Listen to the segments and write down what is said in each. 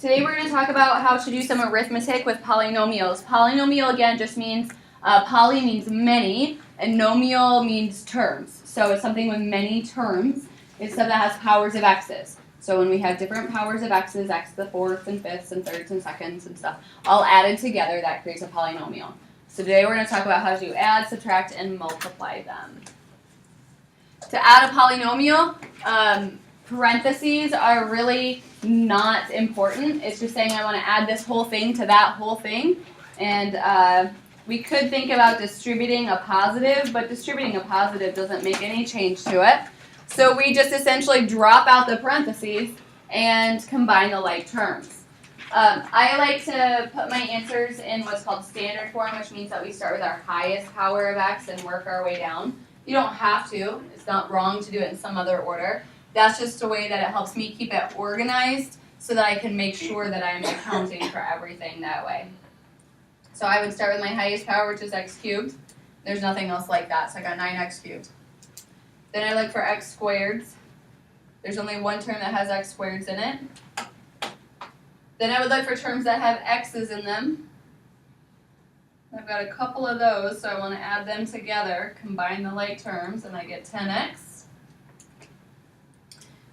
Today we're going to talk about how to do some arithmetic with polynomials. Polynomial, again, just means, poly means many, and nomial means terms. So it's something with many terms. It's stuff that has powers of x's. So when we have different powers of x's, x to the fourth and fifths and thirds and seconds and stuff, all added together, that creates a polynomial. So today we're going to talk about how to add, subtract, and multiply them. To add a polynomial, parentheses are really not important. It's just saying I want to add this whole thing to that whole thing. And we could think about distributing a positive, but distributing a positive doesn't make any change to it. So we just essentially drop out the parentheses and combine the like terms. I like to put my answers in what's called standard form, which means that we start with our highest power of x and work our way down. You don't have to. It's not wrong to do it in some other order. That's just a way that it helps me keep it organized so that I can make sure that I'm accounting for everything that way. So I would start with my highest power, which is x cubed. There's nothing else like that, so I got 9x cubed. Then I look for x squareds. There's only one term that has x squareds in it. Then I would look for terms that have x's in them. I've got a couple of those, so I want to add them together, combine the like terms, and I get 10x.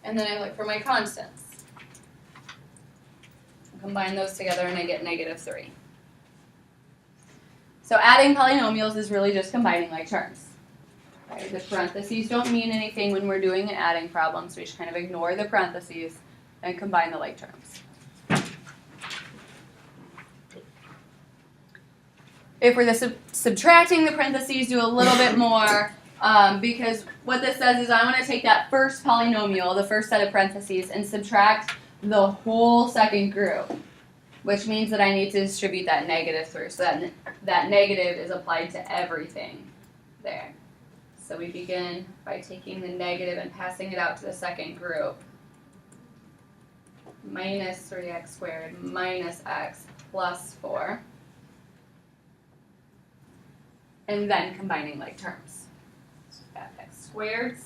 And then I look for my constants. Combine those together, and I get -3. So adding polynomials is really just combining like terms. Right? The parentheses don't mean anything when we're doing an adding problem, so we should kind of ignore the parentheses and combine the like terms. If we're subtracting the parentheses, do a little bit more, because what this says is I want to take that first polynomial, the first set of parentheses, and subtract the whole second group, which means that I need to distribute that negative through, so that negative is applied to everything there. So we begin by taking the negative and passing it out to the second group. Minus 3x squared minus x plus 4. And then combining like terms. So we've got x squareds.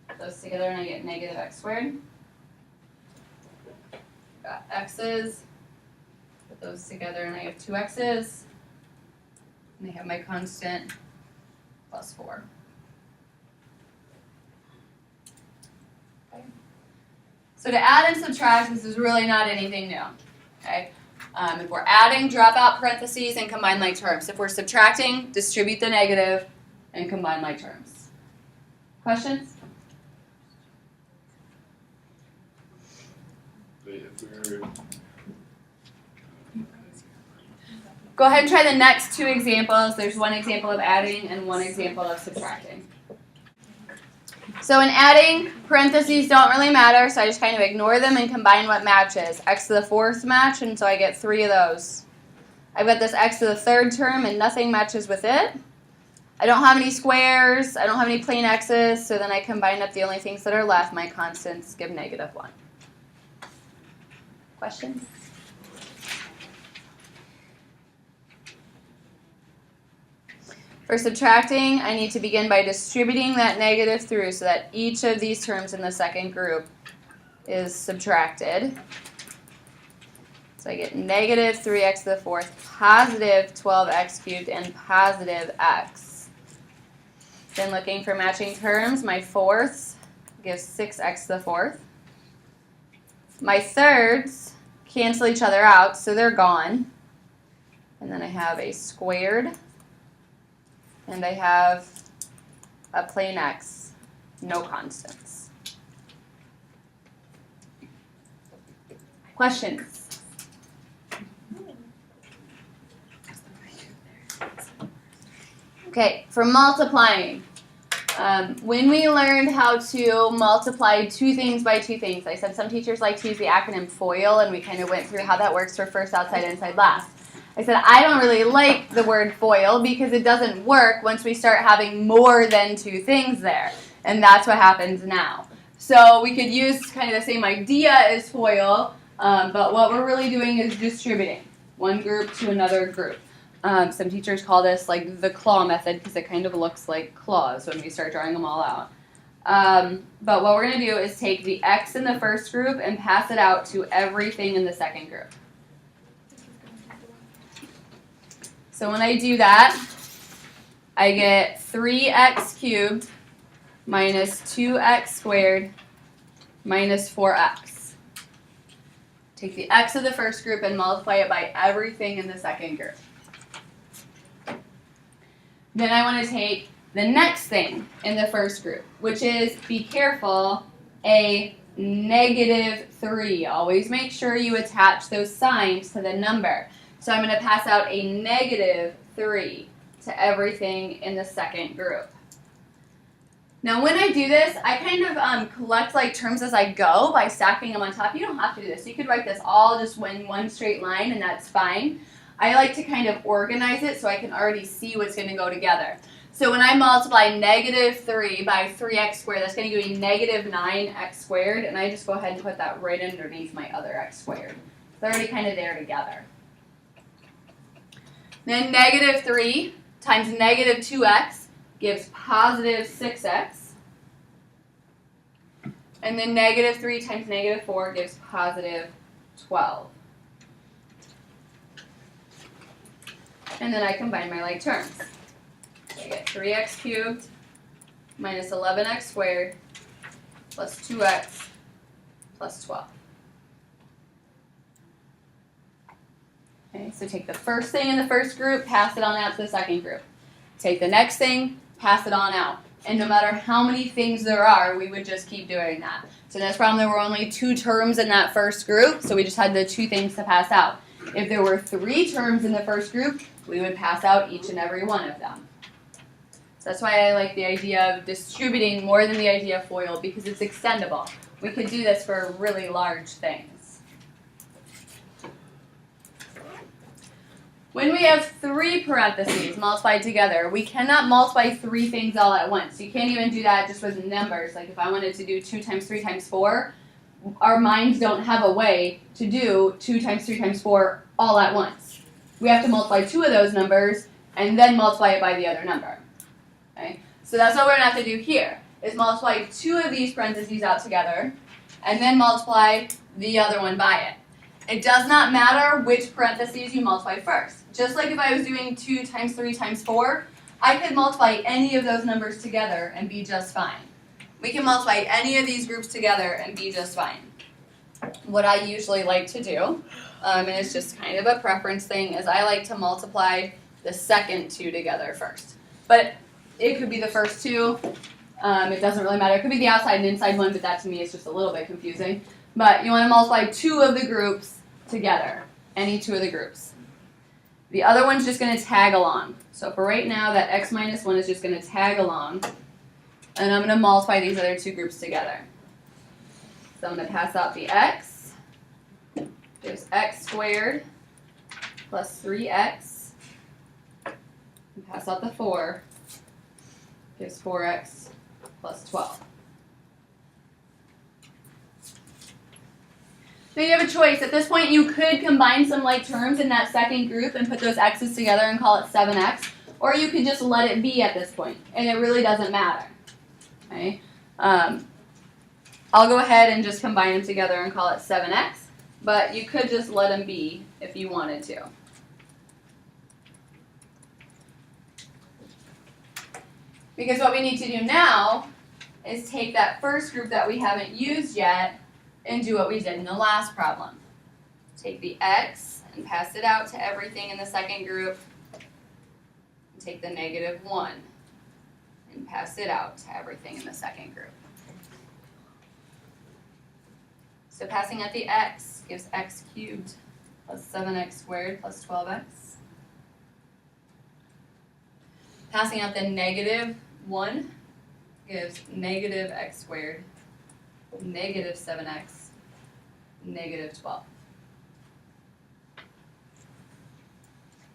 Put those together and I get -x squared. Got x's. Put those together and I have 2 x's. And I have my constant plus 4. Okay. So to add and subtract, this is really not anything new. Okay. If we're adding, drop out parentheses and combine like terms. If we're subtracting, distribute the negative and combine like terms. Questions? Go ahead and try the next 2 examples. There's one example of adding and one example of subtracting. So in adding, parentheses don't really matter, so I just kind of ignore them and combine what matches. X to the 4th match, and so I get 3 of those. I've got this x to the 3rd term, and nothing matches with it. I don't have any squares, I don't have any plain x's, so then I combine up the only things that are left. My constants give -1. Questions? For subtracting, I need to begin by distributing that negative through so that each of these terms in the second group is subtracted. So I get -3x to the 4th, positive 12x cubed, and positive x. Then looking for matching terms, my 4ths gives 6x to the 4th. My 3rds cancel each other out, so they're gone. And then I have a squared. And I have a plain x, no constants. Questions? Okay, for multiplying. When we learned how to multiply 2 things by 2 things, I said some teachers like to use the acronym FOIL, and we kind of went through how that works for first, outside, inside, last. I said I don't really like the word FOIL because it doesn't work once we start having more than 2 things there. And that's what happens now. So we could use kind of the same idea as FOIL, but what we're really doing is distributing one group to another group. Some teachers call this like the claw method because it kind of looks like claws when we start drawing them all out. But what we're going to do is take the x in the first group and pass it out to everything in the second group. So when I do that, I get 3x cubed minus 2x squared minus 4x. Take the x of the first group and multiply it by everything in the second group. Then I want to take the next thing in the first group, which is, be careful, a -3. Always make sure you attach those signs to the number. So I'm going to pass out a -3 to everything in the second group. Now when I do this, I kind of collect like terms as I go by stacking them on top. You don't have to do this. You could write this all just in one straight line and that's fine. I like to kind of organize it so I can already see what's going to go together. So when I multiply -3 by 3x squared, that's going to give me -9x squared, and I just go ahead and put that right underneath my other x squared. They're already kind of there together. Then -3 times -2x gives positive 6x. And then -3 times -4 gives positive 12. And then I combine my like terms. I get 3x cubed minus 11x squared plus 2x plus 12. Okay, so take the first thing in the first group, pass it on out to the second group. Take the next thing, pass it on out. And no matter how many things there are, we would just keep doing that. So in this problem, there were only 2 terms in that first group, so we just had the 2 things to pass out. If there were 3 terms in the first group, we would pass out each and every one of them. So that's why I like the idea of distributing more than the idea of FOIL, because it's extendable. We could do this for really large things. When we have 3 parentheses multiplied together, we cannot multiply 3 things all at once. You can't even do that just with numbers. Like if I wanted to do 2 times 3 times 4, our minds don't have a way to do 2 times 3 times 4 all at once. We have to multiply 2 of those numbers and then multiply it by the other number. Okay? So that's what we're going to have to do here, is multiply 2 of these parentheses out together and then multiply the other one by it. It does not matter which parentheses you multiply first. Just like if I was doing 2 times 3 times 4, I could multiply any of those numbers together and be just fine. We can multiply any of these groups together and be just fine. What I usually like to do, and it's just kind of a preference thing, is I like to multiply the second 2 together first. But it could be the first 2. It doesn't really matter. It could be the outside and inside one, but that to me is just a little bit confusing. But you want to multiply 2 of the groups together, any 2 of the groups. The other one's just going to tag along. So for right now, that x minus 1 is just going to tag along. And I'm going to multiply these other 2 groups together. So I'm going to pass out the x. There's x squared plus 3x. And pass out the 4. Gives 4x plus 12. Now you have a choice. At this point, you could combine some like terms in that second group and put those x's together and call it 7x. Or you could just let it be at this point, and it really doesn't matter. Okay? I'll go ahead and just combine them together and call it 7x, but you could just let them be if you wanted to. Because what we need to do now is take that first group that we haven't used yet and do what we did in the last problem. Take the x and pass it out to everything in the second group. And take the -1 and pass it out to everything in the second group. So passing out the x gives x cubed plus 7x squared plus 12x. Passing out the -1 gives -x squared, -7x, -12.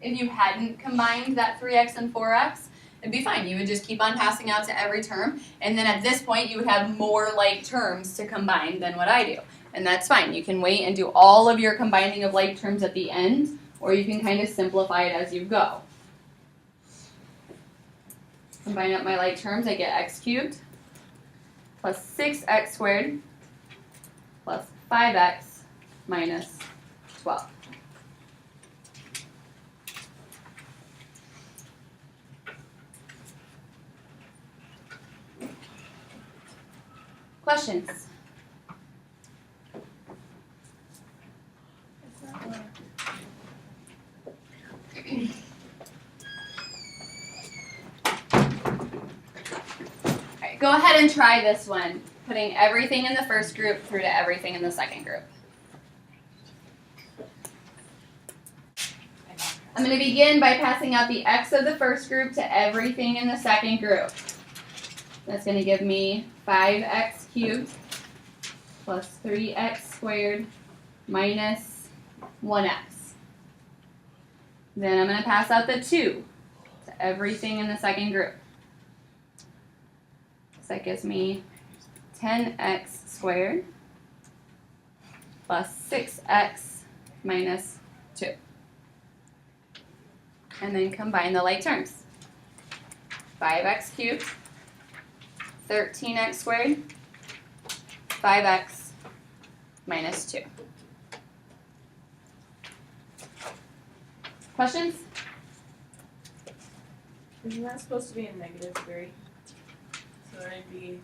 If you hadn't combined that 3x and 4x, it'd be fine. You would just keep on passing out to every term, and then at this point you would have more like terms to combine than what I do. And that's fine. You can wait and do all of your combining of like terms at the end, or you can kind of simplify it as you go. Combine up my like terms, I get x cubed plus 6x squared plus 5x minus 12. Questions? Alright, go ahead and try this one, putting everything in the first group through to everything in the second group. I'm going to begin by passing out the x of the first group to everything in the second group. That's going to give me 5x cubed plus 3x squared minus 1x. Then I'm going to pass out the 2 to everything in the second group. So that gives me 10x squared plus 6x minus 2. And then combine the like terms. 5x cubed, 13x squared, 5x minus 2. Questions? Isn't that supposed to be a -3? So it'd be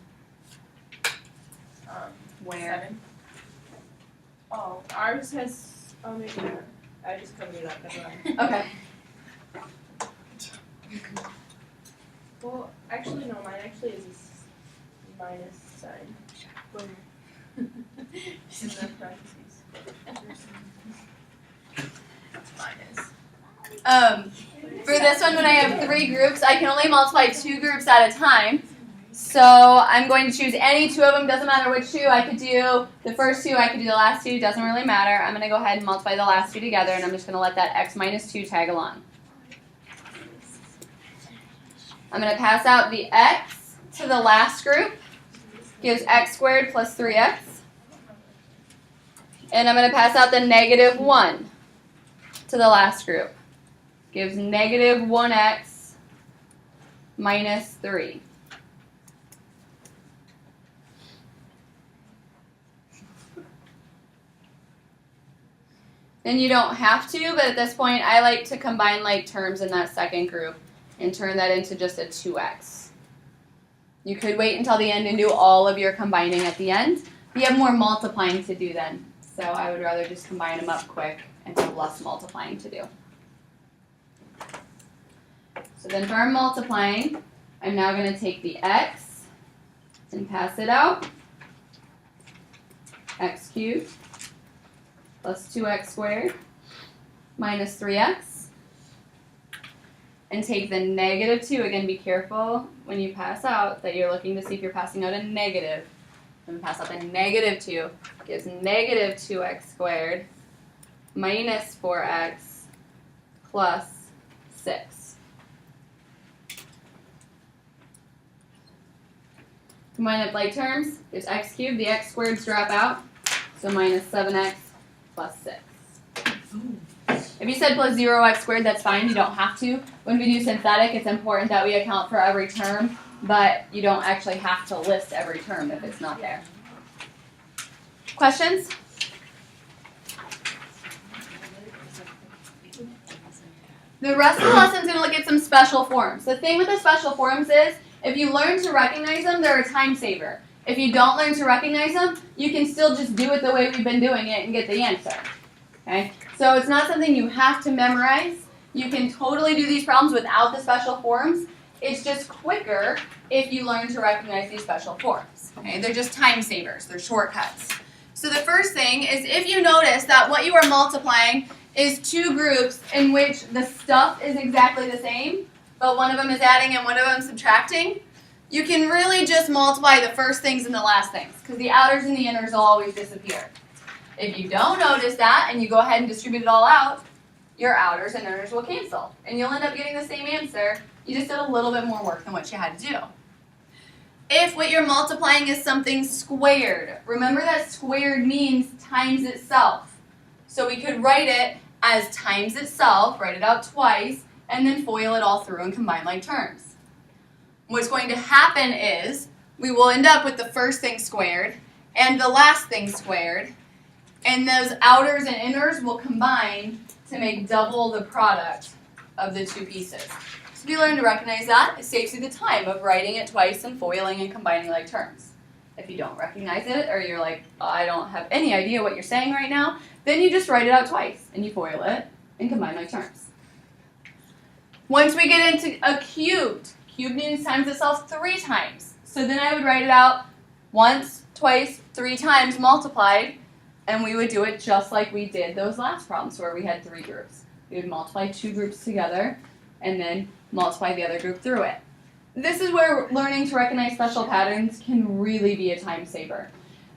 Where? 7. Oh, ours has. Oh, maybe not. I just covered it up. That's why. Okay. Well, actually, no. Mine actually is a minus sign. In the parentheses. It's minus. For this one, when I have 3 groups, I can only multiply 2 groups at a time. So I'm going to choose any 2 of them. Doesn't matter which 2. I could do the first 2. I could do the last 2. Doesn't really matter. I'm going to go ahead and multiply the last 2 together, and I'm just going to let that x minus 2 tag along. I'm going to pass out the x to the last group. Gives x squared plus 3x. And I'm going to pass out the negative 1 to the last group. Gives negative 1x minus 3. And you don't have to, but at this point I like to combine like terms in that second group and turn that into just a 2x. You could wait until the end and do all of your combining at the end. But you have more multiplying to do then. So I would rather just combine them up quick and have less multiplying to do. So then for our multiplying, I'm now going to take the x and pass it out. X cubed plus 2x squared minus 3x. And take the negative 2. Again, be careful when you pass out that you're looking to see if you're passing out a negative. And pass out the negative 2. Gives negative 2x squared minus 4x plus 6. Combine up like terms. There's x cubed. The x squareds drop out. So minus 7x plus 6. If you said plus 0x squared, that's fine. You don't have to. When we do synthetic, it's important that we account for every term, but you don't actually have to list every term if it's not there. Questions? The rest of the lesson is going to look at some special forms. The thing with the special forms is, if you learn to recognize them, they're a time saver. If you don't learn to recognize them, you can still just do it the way we've been doing it and get the answer. Okay? So it's not something you have to memorize. You can totally do these problems without the special forms. It's just quicker if you learn to recognize these special forms. Okay? They're just time savers. They're shortcuts. So the first thing is, if you notice that what you are multiplying is 2 groups in which the stuff is exactly the same, but one of them is adding and one of them subtracting, you can really just multiply the first things and the last things, because the outers and the inners will always disappear. If you don't notice that and you go ahead and distribute it all out, your outers and inners will cancel, and you'll end up getting the same answer. You just did a little bit more work than what you had to do. If what you're multiplying is something squared, remember that squared means times itself. So we could write it as times itself, write it out twice, and then FOIL it all through and combine like terms. What's going to happen is we will end up with the first thing squared and the last thing squared, and those outers and inners will combine to make double the product of the two pieces. So if you learn to recognize that, it saves you the time of writing it twice and foiling and combining like terms. If you don't recognize it, or you're like, oh, I don't have any idea what you're saying right now, then you just write it out twice and you foil it and combine like terms. Once we get into a cubed means times itself 3 times. So then I would write it out once, twice, 3 times multiplied, and we would do it just like we did those last problems where we had 3 groups. We would multiply 2 groups together and then multiply the other group through it. This is where learning to recognize special patterns can really be a time saver.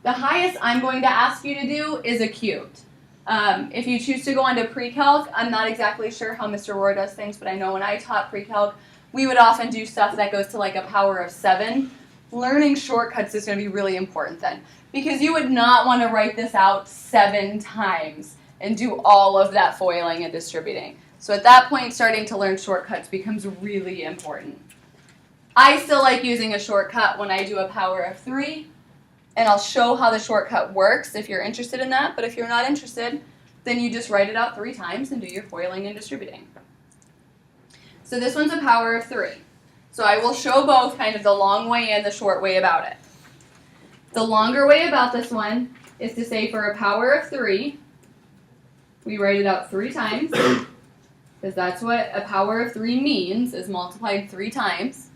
The highest I'm going to ask you to do is a cubed. If you choose to go on to pre-calc, I'm not exactly sure how Mr. Rohr does things, but I know when I taught pre-calc, we would often do stuff that goes to like a power of 7. Learning shortcuts is going to be really important then, because you would not want to write this out 7 times and do all of that foiling and distributing. So at that point, starting to learn shortcuts becomes really important. I still like using a shortcut when I do a power of 3, and I'll show how the shortcut works if you're interested in that, but if you're not interested, then you just write it out 3 times and do your foiling and distributing. So this one's a power of 3. So I will show both kind of the long way and the short way about it. The longer way about this one is to say for a power of 3, we write it out 3 times, because that's what a power of 3 means, is multiplied 3 times.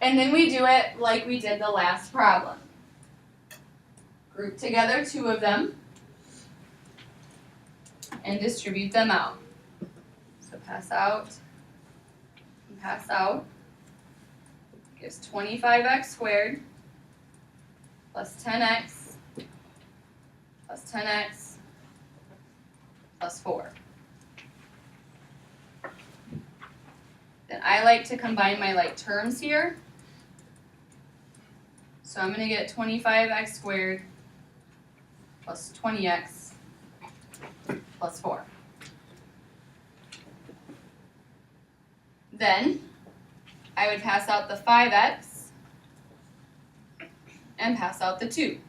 And then we do it like we did the last problem. Group together 2 of them and distribute them out. So pass out and pass out gives 25x squared plus 10x plus 10x plus 4. Then I like to combine my like terms here. So I'm going to get 25x squared plus 20x plus 4. Then I would pass out the 5x and pass out the 2.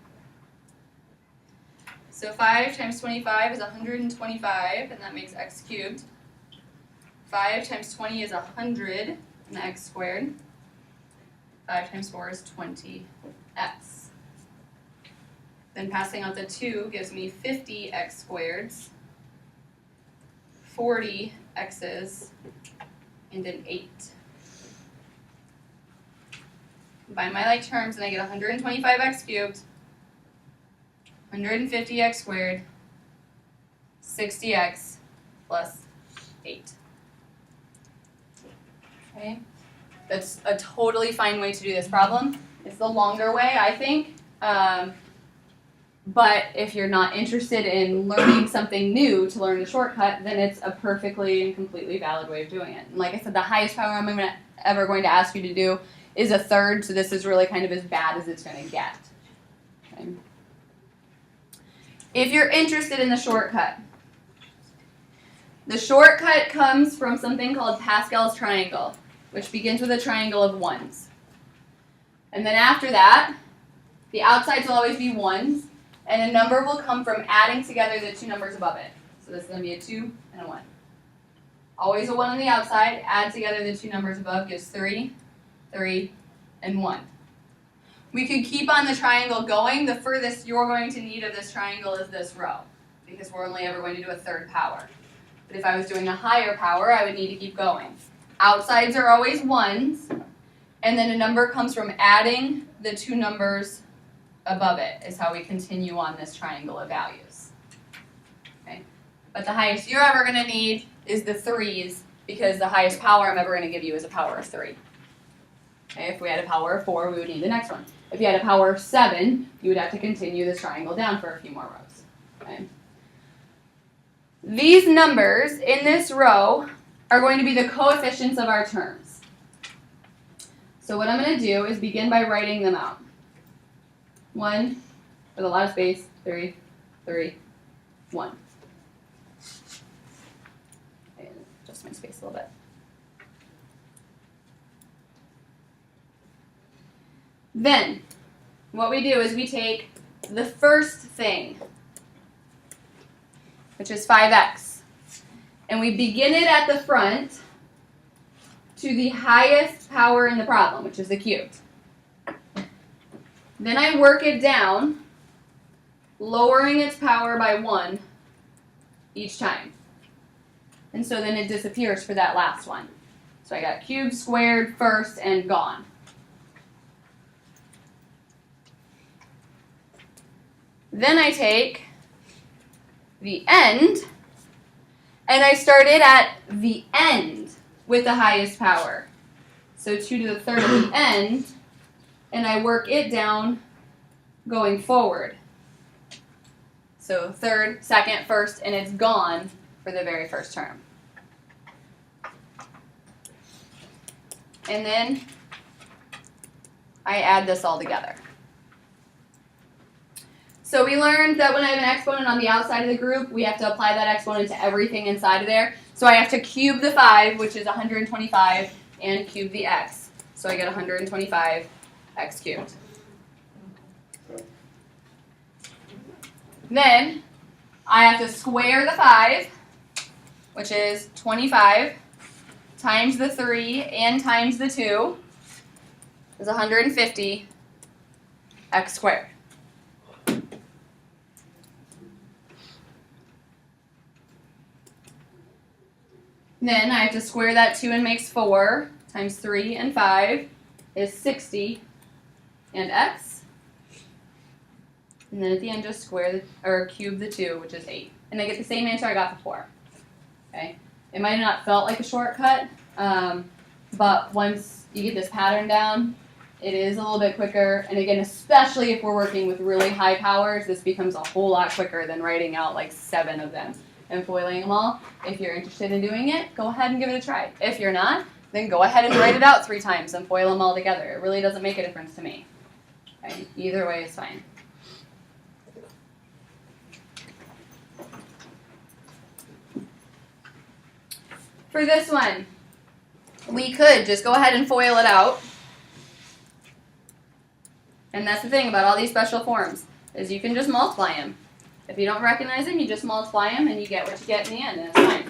So 5 times 25 is 125, and that makes x cubed. 5 times 20 is 100, and x squared. 5 times 4 is 20x. Then passing out the 2 gives me 50x squareds, 40 x's, and an 8. Combine my like terms and I get 125x cubed, 150x squared, 60x plus 8. Okay? That's a totally fine way to do this problem. It's the longer way, I think. But if you're not interested in learning something new to learn a shortcut, then it's a perfectly and completely valid way of doing it. And like I said, the highest power I'm ever going to ask you to do is a third, so this is really kind of as bad as it's going to get. Okay. If you're interested in the shortcut comes from something called Pascal's triangle, which begins with a triangle of 1s. And then after that, the outsides will always be 1s, and a number will come from adding together the 2 numbers above it. So this is going to be a 2 and a 1. Always a 1 on the outside, add together the 2 numbers above gives 3, 3, and 1. We could keep on the triangle going. The furthest you're going to need of this triangle is this row, because we're only ever going to do a third power. But if I was doing a higher power, I would need to keep going. Outsides are always 1s, and then a number comes from adding the 2 numbers above it, is how we continue on this triangle of values. Okay? But the highest you're ever going to need is the 3s, because the highest power I'm ever going to give you is a power of 3. Okay? If we had a power of 4, we would need the next one. If you had a power of 7, you would have to continue this triangle down for a few more rows. Okay? These numbers in this row are going to be the coefficients of our terms. So what I'm going to do is begin by writing them out. 1, with a lot of space, 3, 3, 1. Okay, adjust my space a little bit. Then, what we do is we take the first thing, which is 5x, and we begin it at the front to the highest power in the problem, which is the cubed. Then I work it down, lowering its power by 1 each time. And so then it disappears for that last one. So I got cubed, squared, first, and gone. Then I take the end, and I start it at the end with the highest power. So 2 to the third of the end, and I work it down going forward. So third, second, first, and it's gone for the very first term. And then I add this all together. So we learned that when I have an exponent on the outside of the group, we have to apply that exponent to everything inside of there. So I have to cube the 5, which is 125, and cube the x. So I get 125 x cubed. Then I have to square the 5, which is 25, times the 3 and times the 2 is 150 x squared. Then I have to square that 2 and makes 4 times 3 and 5 is 60 and x. And then at the end just square or cube the 2, which is 8. And I get the same answer I got before. Okay. It might have not felt like a shortcut, but once you get this pattern down, it is a little bit quicker. And again, especially if we're working with really high powers, this becomes a whole lot quicker than writing out like 7 of them and foiling them all. If you're interested in doing it, go ahead and give it a try. If you're not, then go ahead and write it out 3 times and foil them all together. It really doesn't make a difference to me. Okay? Either way is fine. For this one, we could just go ahead and foil it out. And that's the thing about all these special forms, is you can just multiply them. If you don't recognize them, you just multiply them and you get what you get in the end, and it's fine.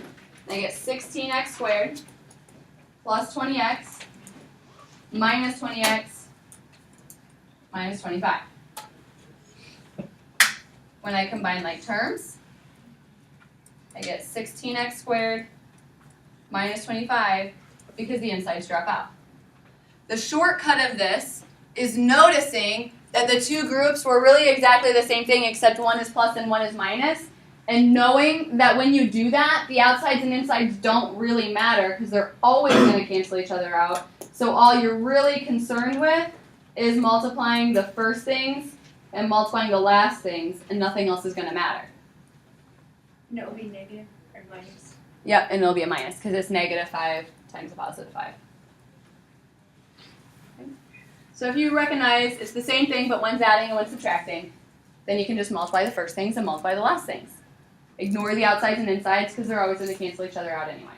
I get 16x squared plus 20x minus 20x minus 25. When I combine like terms, I get 16x squared minus 25 because the insides drop out. The shortcut of this is noticing that the 2 groups were really exactly the same thing except one is plus and one is minus, and knowing that when you do that, the outsides and insides don't really matter because they're always going to cancel each other out. So all you're really concerned with is multiplying the first things and multiplying the last things, and nothing else is going to matter. And it will be negative or minus. Yep, and it'll be a minus because it's negative 5 times a positive 5. Okay. So if you recognize it's the same thing but one's adding and one's subtracting, then you can just multiply the first things and multiply the last things. Ignore the outsides and insides because they're always going to cancel each other out anyway.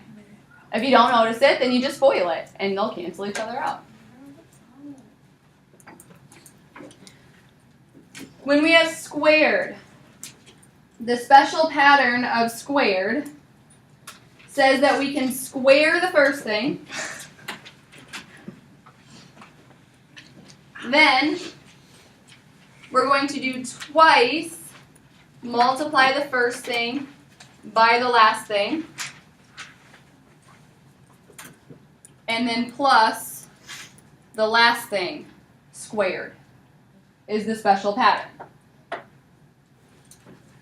If you don't notice it, then you just FOIL it and they'll cancel each other out. When we have squared, the special pattern of squared says that we can square the first thing, then we're going to do twice multiply the first thing by the last thing, and then plus the last thing squared is the special pattern.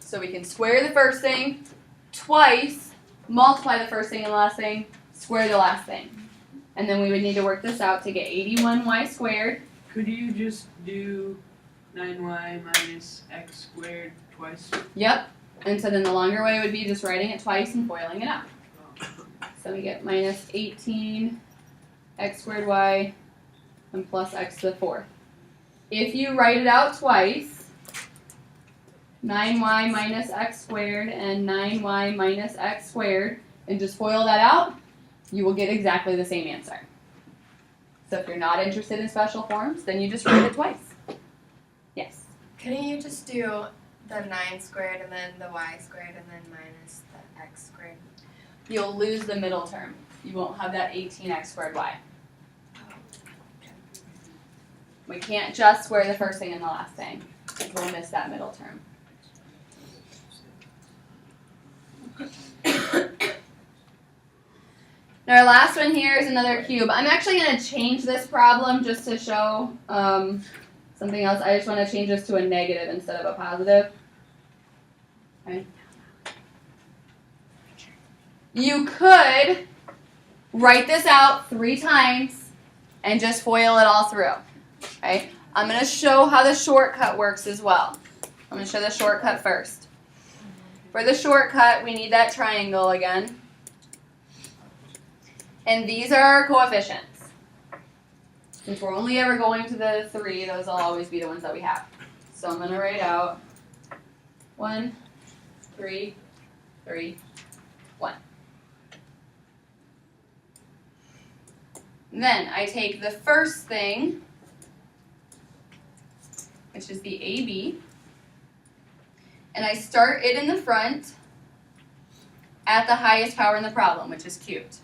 So we can square the first thing twice, multiply the first thing and the last thing, square the last thing. And then we would need to work this out to get 81y squared. Could you just do 9y minus x squared twice? Yep. And so then the longer way would be just writing it twice and foiling it out. So we get minus 18 x squared y and plus x to the 4th. If you write it out twice, 9y minus x squared and 9y minus x squared, and just FOIL that out, you will get exactly the same answer. So if you're not interested in special forms, then you just write it twice. Yes. Couldn't you just do the 9 squared and then the y squared and then minus the x squared? You'll lose the middle term. You won't have that 18x squared y. We can't just square the first thing and the last thing, because we'll miss that middle term. Now our last one here is another cube. I'm actually going to change this problem just to show something else. I just want to change this to a negative instead of a positive. Okay. You could write this out 3 times and just FOIL it all through. Okay? I'm going to show how the shortcut works as well. I'm going to show the shortcut first. For the shortcut, we need that triangle again. And these are our coefficients. Since we're only ever going to the 3, those will always be the ones that we have. So I'm going to write out 1, 3, 3, 1. Then I take the first thing, which is the AB, and I start it in the front at the highest power in the problem, which is cubed.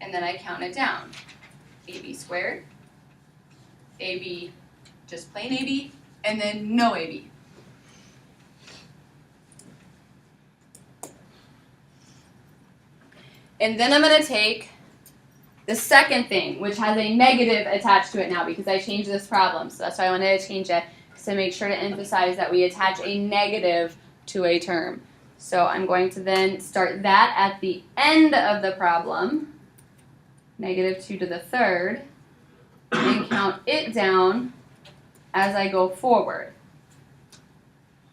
And then I count it down. AB squared, AB, just plain AB, and then no AB. And then I'm going to take the second thing, which has a negative attached to it now because I changed this problem. So that's why I wanted to change it, to make sure to emphasize that we attach a negative to a term. So I'm going to then start that at the end of the problem, negative 2 to the third, and count it down as I go forward.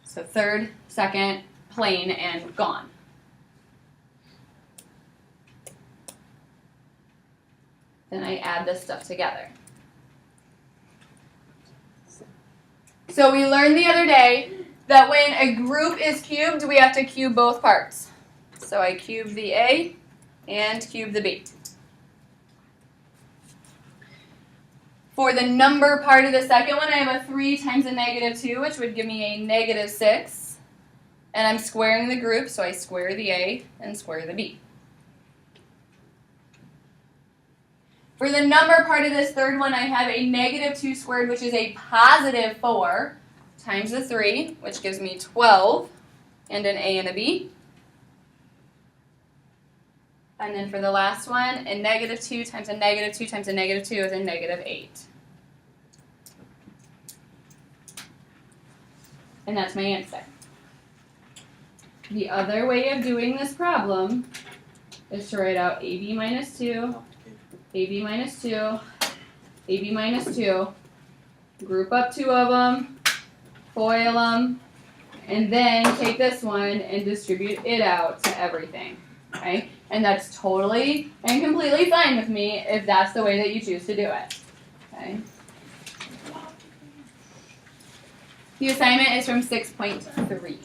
So third, second, plain, and gone. Then I add this stuff together. So we learned the other day that when a group is cubed, we have to cube both parts. So I cube the A and cube the B. For the number part of the second one, I have a 3 times a negative 2, which would give me a negative 6. And I'm squaring the group, so I square the A and square the B. For the number part of this third one, I have a negative 2 squared, which is a positive 4, times the 3, which gives me 12, and an A and a B. And then for the last one, a negative 2 times a negative 2 times a negative 2 is a negative 8. And that's my answer. The other way of doing this problem is to write out AB minus 2, AB minus 2, AB minus 2, group up 2 of them, FOIL them, and then take this one and distribute it out to everything. Okay? And that's totally and completely fine with me if that's the way that you choose to do it. Okay? The assignment is from 6.3.